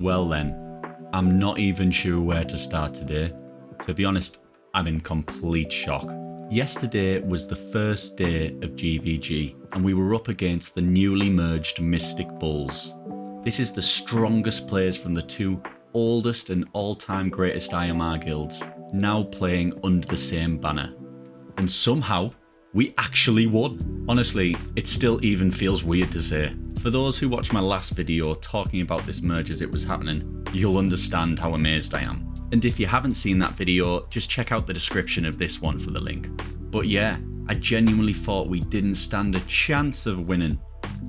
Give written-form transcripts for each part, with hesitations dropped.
Well then, I'm not even sure where to start today. To be honest, I'm in complete shock. Yesterday was the first day of GVG and we were up against the newly merged Mystic Bulls. This is the strongest players from the two oldest and all-time greatest IMR guilds, now playing under the same banner. And somehow, we actually won. Honestly, it still even feels weird to say. For those who watched my last video talking about this merge as it was happening, you'll understand how amazed I am. And if you haven't seen that video, just check out the description of this one for the link. But yeah, I genuinely thought we didn't stand a chance of winning.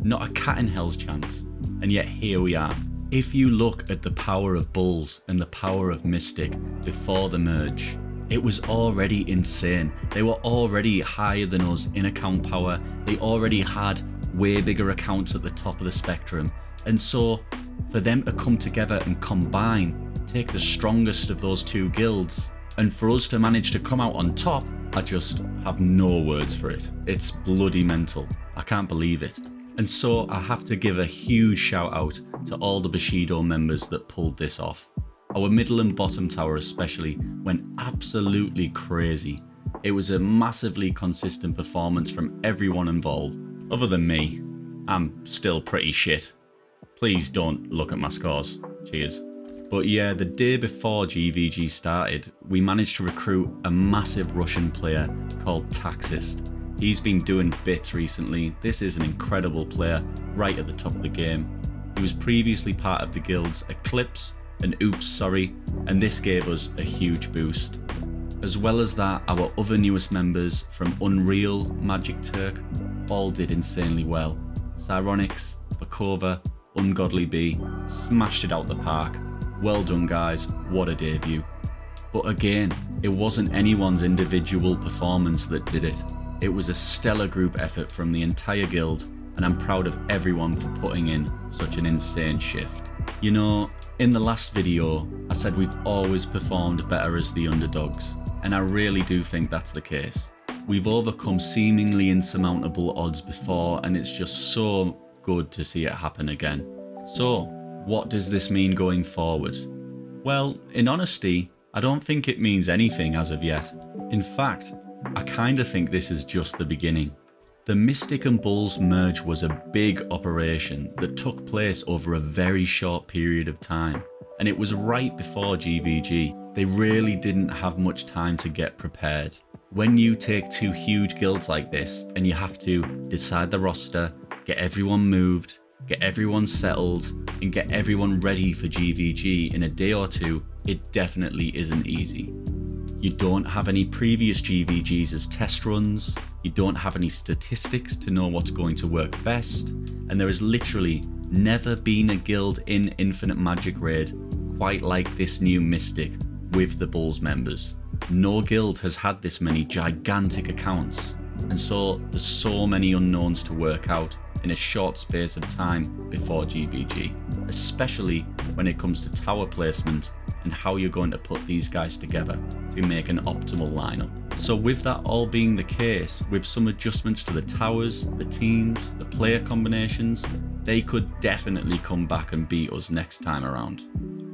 Not a cat in hell's chance. And yet here we are. If you look at the power of Bulls and the power of Mystic before the merge, it was already insane. They were already higher than us in account power. They already had way bigger accounts at the top of the spectrum. And so for them to come together and combine, take the strongest of those two guilds, and for us to manage to come out on top, I just have no words for it. It's bloody mental. I can't believe it. And so I have to give a huge shout out to all the Bushido members that pulled this off. Our middle and bottom tower especially went absolutely crazy. It was a massively consistent performance from everyone involved. Other than me, I'm still pretty shit. Please don't look at my scores. Cheers. But yeah, the day before GVG started, we managed to recruit a massive Russian player called Taxist. He's been doing bits recently. This is an incredible player, right at the top of the game. He was previously part of the guilds Eclipse and and this gave us a huge boost. As well as that, our other newest members from Unreal, Magic Turk, all did insanely well. Cyronix, Bakova, Ungodly Bee, smashed it out the park. Well done guys, what a debut. But again, it wasn't anyone's individual performance that did it. It was a stellar group effort from the entire guild, and I'm proud of everyone for putting in such an insane shift. You know, in the last video, I said we've always performed better as the underdogs, and I really do think that's the case. We've overcome seemingly insurmountable odds before, and it's just so good to see it happen again. So, what does this mean going forward? Well, in honesty, I don't think it means anything as of yet. In fact, I kinda think this is just the beginning. The Mystic and Bulls merge was a big operation that took place over a very short period of time, and it was right before GVG. They really didn't have much time to get prepared. When you take two huge guilds like this and you have to decide the roster, get everyone moved, get everyone settled, and get everyone ready for GVG in a day or two, it definitely isn't easy. You don't have any previous GVGs as test runs, you don't have any statistics to know what's going to work best, and there has literally never been a guild in Infinite Magicraid quite like this new Mystic with the Bulls members. No guild has had this many gigantic accounts, and so there's so many unknowns to work out in a short space of time before GVG, especially when it comes to tower placement and how you're going to put these guys together to make an optimal lineup. So with that all being the case, with some adjustments to the towers, the teams, the player combinations, they could definitely come back and beat us next time around.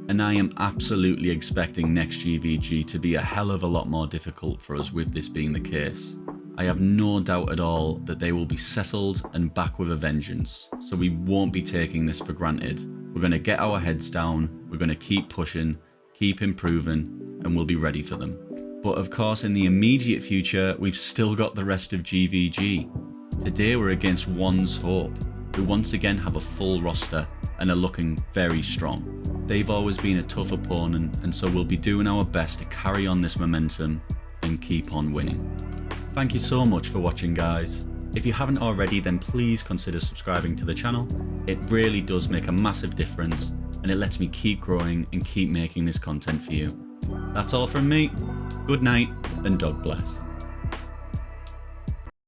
And I am absolutely expecting next GVG to be a hell of a lot more difficult for us with this being the case. I have no doubt at all that they will be settled and back with a vengeance, so we won't be taking this for granted. We're going to get our heads down, we're going to keep pushing, keep improving, and we'll be ready for them. But of course, in the immediate future, we've still got the rest of GVG. Today we're against One's Hope, who once again have a full roster and are looking very strong. They've always been a tough opponent, and so we'll be doing our best to carry on this momentum and keep on winning. Thank you so much for watching guys. If you haven't already, then please consider subscribing to the channel. It really does make a massive difference, and it lets me keep growing and keep making this content for you. That's all from me. Good night and God bless.